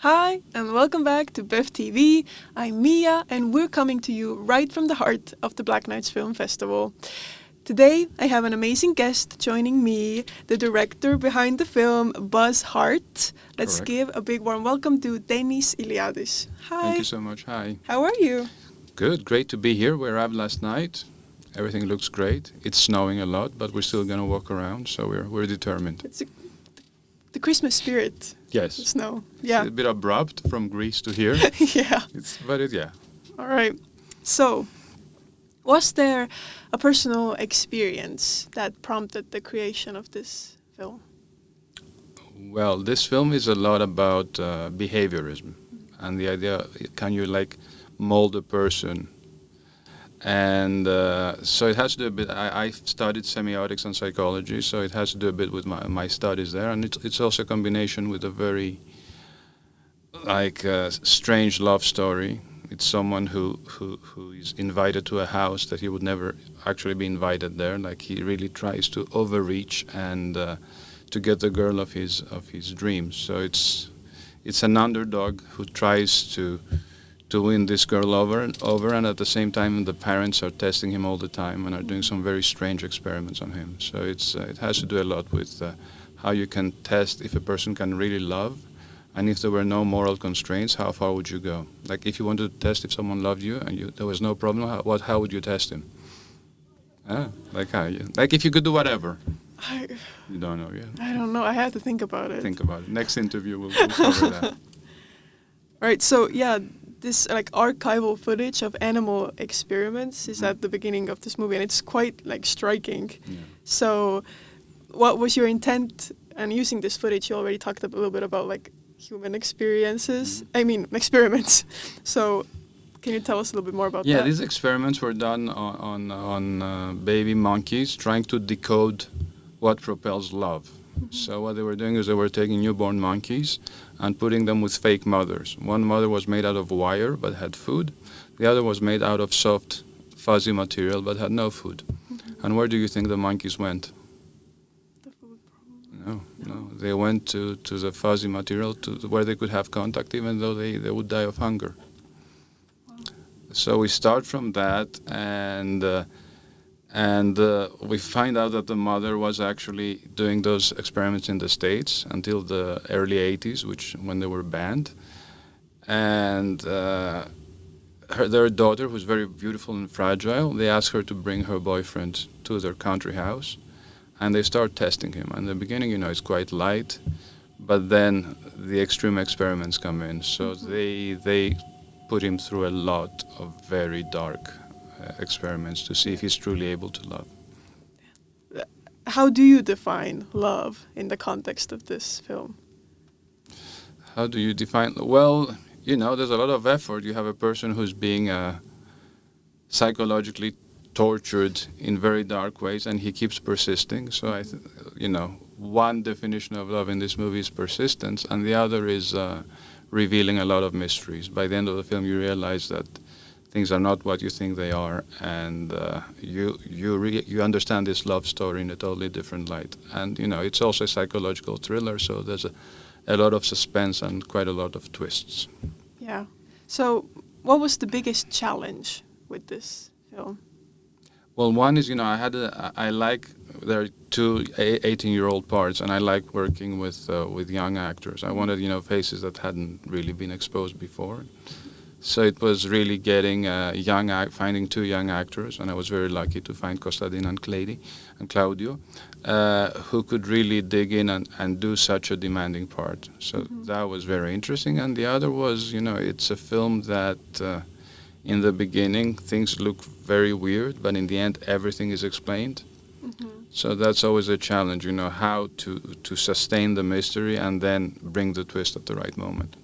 Hi, and welcome back to PÖFF TV. I'm Miia, and we're coming to you right from the heart of the Black Nights Film Festival. Today, I have an amazing guest joining me, the director behind the film, Buzzheart. Let's Correct. give a big warm welcome to Dennis Iliadis. Hi. Thank you so much. Hi. How are you? Good. Great to be here. We arrived last night. Everything looks great. It's snowing a lot, but we're still going to walk around, so we're determined. It's the Christmas spirit. Yes. The snow. It's Yeah. a bit abrupt from Greece to here. Yeah. Yeah. All right. So, was there a personal experience that prompted the creation of this film? Well, this film is a lot about behaviorism and the idea, can you mold a person? And so it has to do a bit, I studied semiotics and psychology, so it has to do a bit with my studies there. And it's also a combination with a very strange love story. It's someone who is invited to a house that he would never actually be invited there. Like, he really tries to overreach and to get the girl of his dreams. So it's an underdog who tries to win this girl over, and at the same time the parents are testing him all the time and are doing some very strange experiments on him. So it has to do a lot with how you can test if a person can really love, and if there were no moral constraints, how far would you go? Like, if you wanted to test if someone loved you and there was no problem, how would you test him? Like if you could do whatever. You don't know yet. I don't know. I have to think about it. Think about it. Next interview we'll cover that. All right. So yeah, this archival footage of animal experiments is at the beginning of this movie, and it's quite striking. Yeah. So, what was your intent? And using this footage, you already talked a little bit about human experiences. I mean, experiments. So, can you tell us a little bit more about that? Yeah, these experiments were done on baby monkeys, trying to decode what propels love. So what they were doing is they were taking newborn monkeys and putting them with fake mothers. One mother was made out of wire but had food. The other was made out of soft, fuzzy material but had no food. And where do you think the monkeys went? The food problem. No. They went to the fuzzy material, where they could have contact, even though they would die of hunger. Wow. So we start from that, and we find out that the mother was actually doing those experiments in the States until the early 80s, when they were banned. And their daughter, who's very beautiful and fragile, they ask her to bring her boyfriend to their country house, and they start testing him. And in the beginning, it's quite light, but then the extreme experiments come in. So they put him through a lot of very dark experiments to see if he's truly able to love. How do you define love in the context of this film? How do you define? Well, there's a lot of effort. You have a person who's being psychologically tortured in very dark ways, and he keeps persisting. So one definition of love in this movie is persistence, and the other is revealing a lot of mysteries. By the end of the film, you realize that things are not what you think they are, and you understand this love story in a totally different light. And it's also a psychological thriller, so there's a lot of suspense and quite a lot of twists. Yeah. So, what was the biggest challenge with this film? Well, one is, there are two 18-year-old parts, and I like working with young actors. I wanted, faces that hadn't really been exposed before. So it was really getting finding two young actors, and I was very lucky to find Kostadin and Claudio, who could really dig in and do such a demanding part. So that was very interesting. And the other was, it's a film that in the beginning things look very weird, but in the end everything is explained. So that's always a challenge, how to sustain the mystery and then bring the twist at the right moment.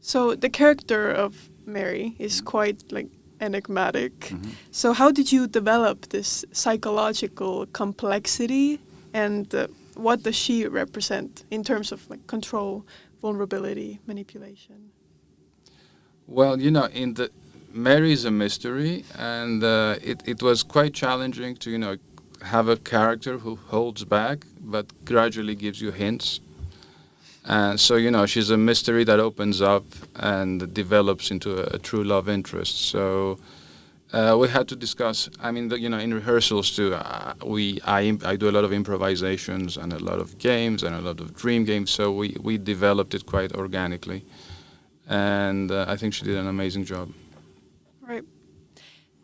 So the character of Mary is quite enigmatic. So how did you develop this psychological complexity, and what does she represent in terms of control, vulnerability, manipulation? Well, Mary is a mystery, and it was quite challenging to have a character who holds back but gradually gives you hints. And so, she's a mystery that opens up and develops into a true love interest. So we had to discuss. I mean, in rehearsals too, I do a lot of improvisations and a lot of games and a lot of dream games. So we developed it quite organically, and I think she did an amazing job. Right.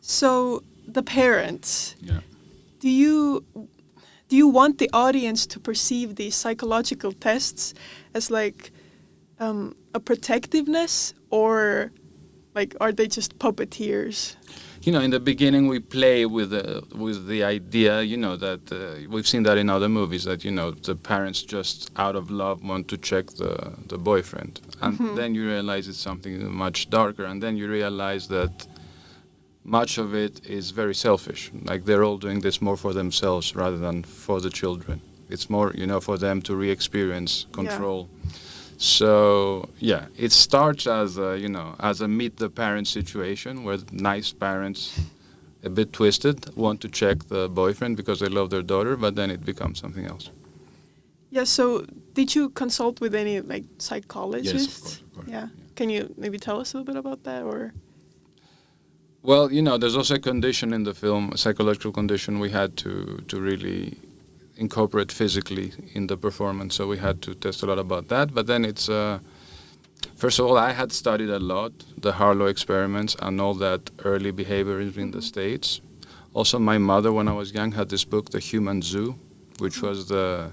So the parents. Yeah. Do you want the audience to perceive these psychological tests as like a protectiveness, or like are they just puppeteers? In the beginning we play with the idea, that we've seen that in other movies, that the parents just out of love want to check the boyfriend, and then you realize it's something much darker, and then you realize that much of it is very selfish. Like they're all doing this more for themselves rather than for the children. It's more, for them to re-experience control. Yeah. So yeah, it starts as as a meet the parents situation where nice parents, a bit twisted, want to check the boyfriend because they love their daughter, but then it becomes something else. Yeah. So did you consult with any like psychologists? Yes, of course. Yeah. Can you maybe tell us a little bit about that, or? Well, there's also a condition in the film, a psychological condition we had to really incorporate physically in the performance. So we had to test a lot about that. But then it's, first of all, I had studied a lot the Harlow experiments and all that early behaviorism in the States. Also, my mother, when I was young, had this book, The Human Zoo, which was the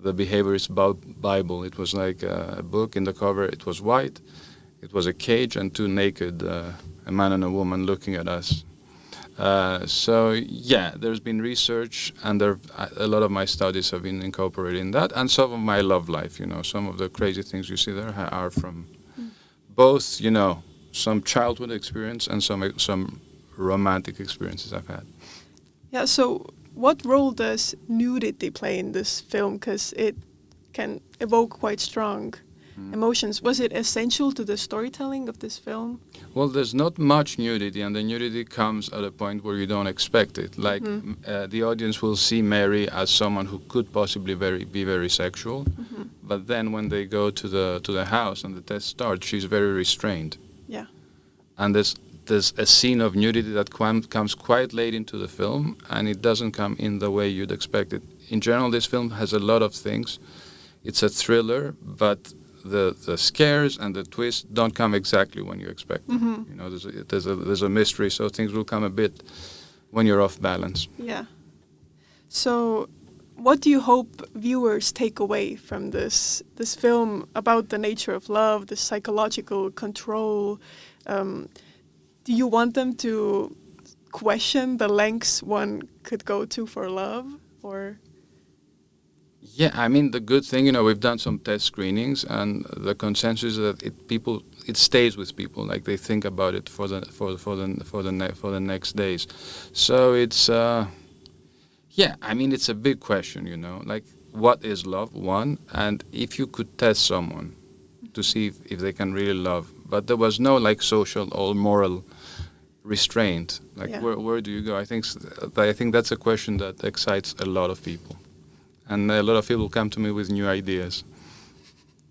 behaviorist Bible. It was like a book. In the cover, it was white. It was a cage and two naked, a man and a woman looking at us. So yeah, there's been research, and a lot of my studies have been incorporated in that, and some of my love life. Some of the crazy things you see there are from both, some childhood experience and some romantic experiences I've had. Yeah. So what role does nudity play in this film? Because it can evoke quite strong emotions. Was it essential to the storytelling of this film? Well, there's not much nudity, and the nudity comes at a point where you don't expect it. Like the audience will see Mary as someone who could possibly be very sexual, but then when they go to the house and the test starts, she's very restrained. Yeah. And there's a scene of nudity that comes quite late into the film, and it doesn't come in the way you'd expect it. In general, this film has a lot of things. It's a thriller, but the scares and the twists don't come exactly when you expect them. There's a mystery, so things will come a bit when you're off balance. Yeah. So what do you hope viewers take away from this film about the nature of love, the psychological control? Do you want them to question the lengths one could go to for love, or? Yeah, I mean, the good thing, we've done some test screenings, and the consensus is that it stays with people. Like they think about it for the next days. So it's I mean, it's a big question, like what is love, one, and if you could test someone to see if they can really love, but there was no like social or moral restraint. Like where do you go? I think that's a question that excites a lot of people. And a lot of people come to me with new ideas.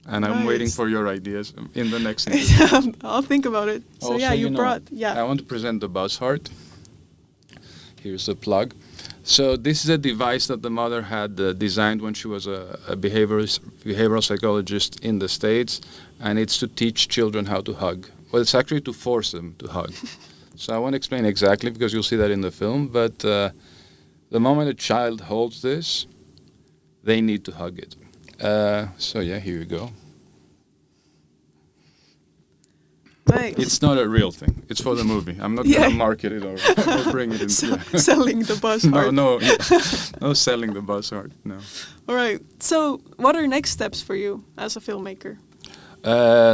And I'm waiting for your ideas in the next interview. I'll think about it. So also, you brought. I want to present the Buzzheart. Here's the plug. So this is a device that the mother had designed when she was a behavioral psychologist in the States. And it's to teach children how to hug. Well, it's actually to force them to hug. So I won't explain exactly because you'll see that in the film. But the moment a child holds this, they need to hug it. So yeah, here you go. Nice. It's not a real thing. It's for the movie. I'm not going to market it or bring it in. Selling the Buzzheart. No selling the Buzzheart. No. All right. So what are next steps for you as a filmmaker?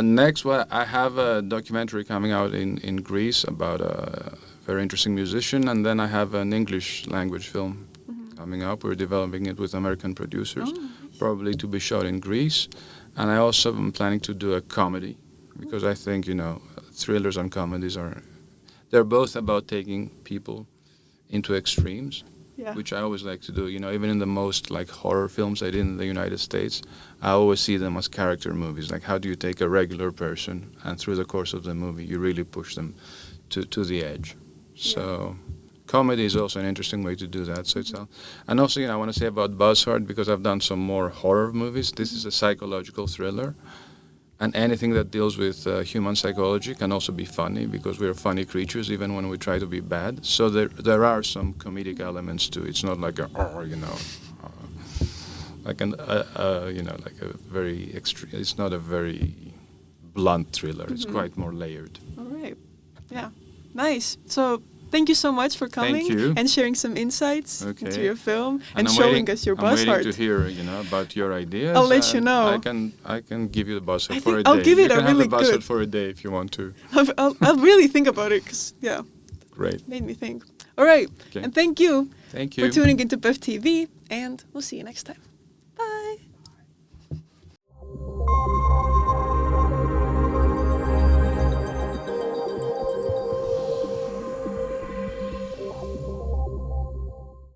Next, I have a documentary coming out in Greece about a very interesting musician, and then I have an English language film coming up. We're developing it with American producers, probably to be shot in Greece. And I also am planning to do a comedy, because I think, thrillers and comedies they're both about taking people into extremes. Yeah. which I always like to do. You know, even in the most like horror films I did in the United States, I always see them as character movies. Like, how do you take a regular person and through the course of the movie you really push them to the edge? So comedy is also an interesting way to do that. So it's and also, you know, I want to say about Buzzheart, because I've done some more horror movies. This is a psychological thriller, and anything that deals with human psychology can also be funny, because we're funny creatures even when we try to be bad. So there are some comedic elements to it. It's not like a like an you know, like a very extreme. It's not a very blunt thriller. It's quite more layered. All right. Yeah. Nice. So thank you so much for coming and sharing some insights into your film and showing us your Buzzheart. I'm waiting to hear, you know, about your ideas. I'll let you know. I can give you the Buzzheart for a day. I'll give it you a can really have the Buzzheart good. for a day if you want to. I'll really think about it, because Great. made me think. All right. Okay. And thank you Thank for tuning into PÖFF TV, and we'll see you next time.